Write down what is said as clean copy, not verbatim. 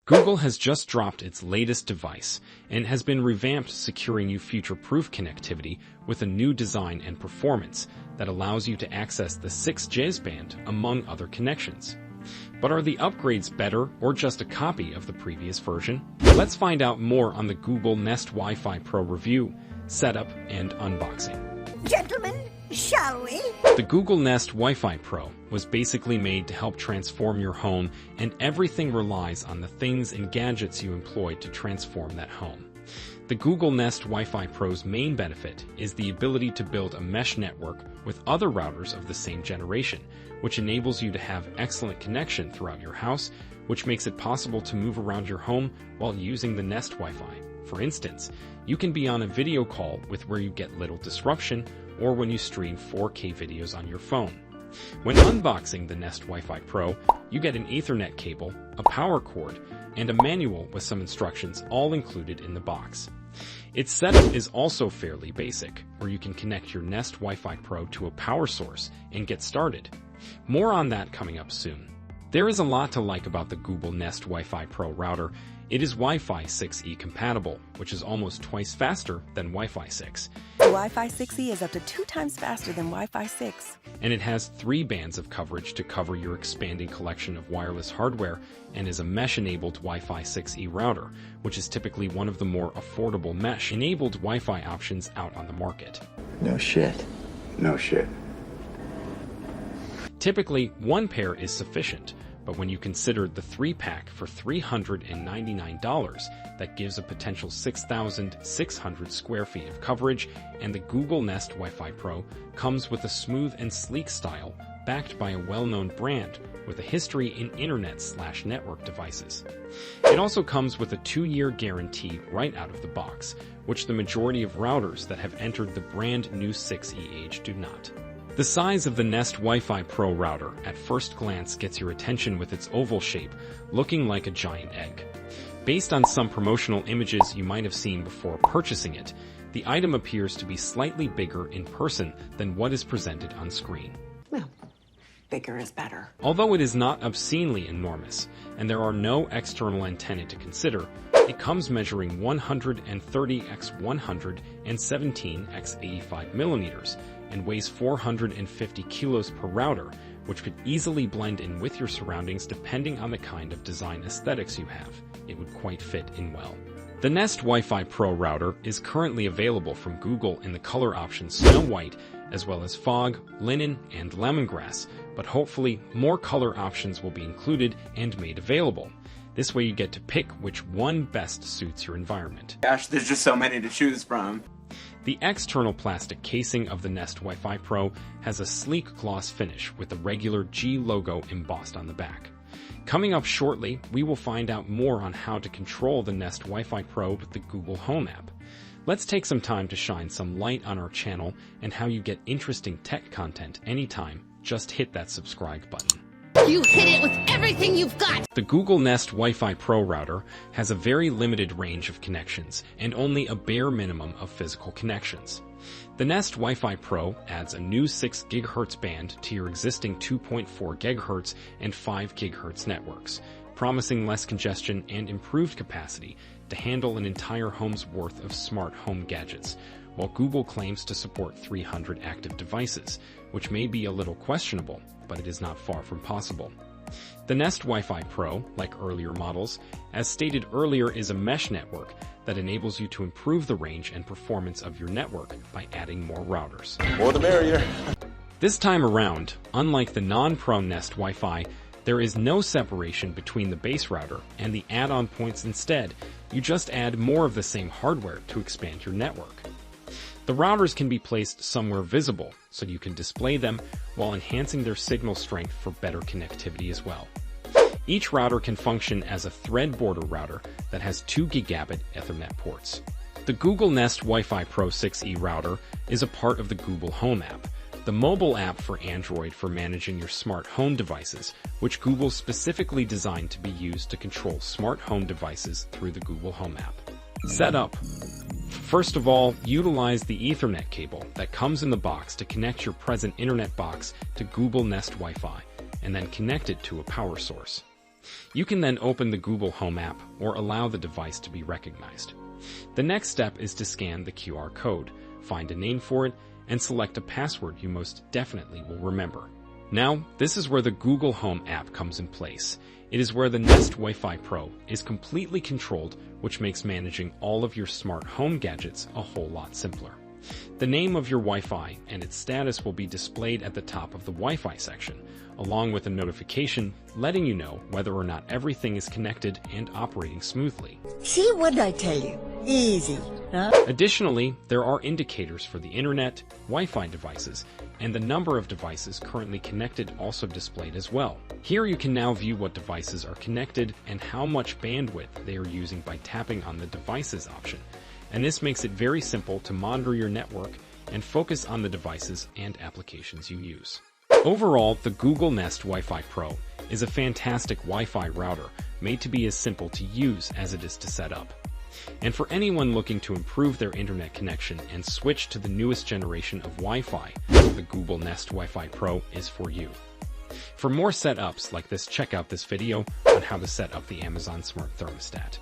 Google has just dropped its latest device and has been revamped, securing you future-proof connectivity with a new design and performance that allows you to access the 6Gs band among other connections. But are the upgrades better or just a copy of the previous version? Let's find out more on the Google Nest Wi-Fi Pro review, setup, and unboxing. Gentlemen, shall we? The Google Nest Wi-Fi Pro was basically made to help transform your home, and everything relies on the things and gadgets you employ to transform that home. The Google Nest Wi-Fi Pro's main benefit is the ability to build a mesh network with other routers of the same generation, which enables you to have excellent connection throughout your house, which makes it possible to move around your home while using the Nest Wi-Fi. For instance, you can be on a video call with where you get little disruption, or when you stream 4K videos on your phone. When unboxing the Nest Wi-Fi Pro, you get an Ethernet cable, a power cord, and a manual with some instructions all included in the box. Its setup is also fairly basic, where you can connect your Nest Wi-Fi Pro to a power source and get started. More on that coming up soon. There is a lot to like about the Google Nest Wi-Fi Pro router. It is Wi-Fi 6E compatible, which is almost twice faster than Wi-Fi 6. Wi-Fi 6E is up to 2 times faster than Wi-Fi 6. And it has 3 bands of coverage to cover your expanding collection of wireless hardware, and is a mesh-enabled Wi-Fi 6E router, which is typically one of the more affordable mesh-enabled Wi-Fi options out on the market. No shit. No shit. Typically, 1 pair is sufficient, but when you consider the 3-pack for $399, that gives a potential 6,600 square feet of coverage, and the Google Nest Wi-Fi Pro comes with a smooth and sleek style, backed by a well-known brand with a history in internet/network devices. It also comes with a 2-year guarantee right out of the box, which the majority of routers that have entered the brand new 6E age do not. The size of the Nest Wi-Fi Pro router at first glance gets your attention with its oval shape, looking like a giant egg. Based on some promotional images you might have seen before purchasing it, the item appears to be slightly bigger in person than what is presented on screen. Well, bigger is better. Although it is not obscenely enormous, and there are no external antennae to consider, it comes measuring 130 x 117 x 85 millimeters and weighs 450 kilos per router, which could easily blend in with your surroundings depending on the kind of design aesthetics you have. It would quite fit in well. The Nest Wi-Fi Pro router is currently available from Google in the color options Snow White, as well as Fog, Linen, and Lemongrass, but hopefully more color options will be included and made available. This way you get to pick which one best suits your environment. Gosh, there's just so many to choose from. The external plastic casing of the Nest Wi-Fi Pro has a sleek gloss finish with the regular G logo embossed on the back. Coming up shortly, we will find out more on how to control the Nest Wi-Fi Pro with the Google Home app. Let's take some time to shine some light on our channel and how you get interesting tech content anytime. Just hit that subscribe button. You hit it with everything you've got! The Google Nest Wi-Fi Pro router has a very limited range of connections and only a bare minimum of physical connections. The Nest Wi-Fi Pro adds a new 6 GHz band to your existing 2.4 GHz and 5 GHz networks, promising less congestion and improved capacity to handle an entire home's worth of smart home gadgets, while Google claims to support 300 active devices, which may be a little questionable, but it is not far from possible. The Nest Wi-Fi Pro, like earlier models, as stated earlier, is a mesh network that enables you to improve the range and performance of your network by adding more routers. More the merrier. This time around, unlike the non-Pro Nest Wi-Fi, there is no separation between the base router and the add-on points. Instead, you just add more of the same hardware to expand your network. The routers can be placed somewhere visible, so you can display them while enhancing their signal strength for better connectivity as well. Each router can function as a thread border router that has 2 gigabit Ethernet ports. The Google Nest Wi-Fi Pro 6E router is a part of the Google Home app, the mobile app for Android for managing your smart home devices, which Google specifically designed to be used to control smart home devices through the Google Home app. Setup. First of all, utilize the Ethernet cable that comes in the box to connect your present internet box to Google Nest Wi-Fi, and then connect it to a power source. You can then open the Google Home app or allow the device to be recognized. The next step is to scan the QR code, find a name for it, and select a password you most definitely will remember. Now, this is where the Google Home app comes in place. It is where the Nest Wi-Fi Pro is completely controlled, which makes managing all of your smart home gadgets a whole lot simpler. The name of your Wi-Fi and its status will be displayed at the top of the Wi-Fi section, along with a notification letting you know whether or not everything is connected and operating smoothly. See what I tell you? Easy, huh? Additionally, there are indicators for the internet, Wi-Fi devices, and the number of devices currently connected also displayed as well. Here you can now view what devices are connected and how much bandwidth they are using by tapping on the Devices option. And this makes it very simple to monitor your network and focus on the devices and applications you use. Overall, the Google Nest Wi-Fi Pro is a fantastic Wi-Fi router made to be as simple to use as it is to set up. And for anyone looking to improve their internet connection and switch to the newest generation of Wi-Fi, the Google Nest Wi-Fi Pro is for you. For more setups like this, check out this video on how to set up the Amazon Smart Thermostat.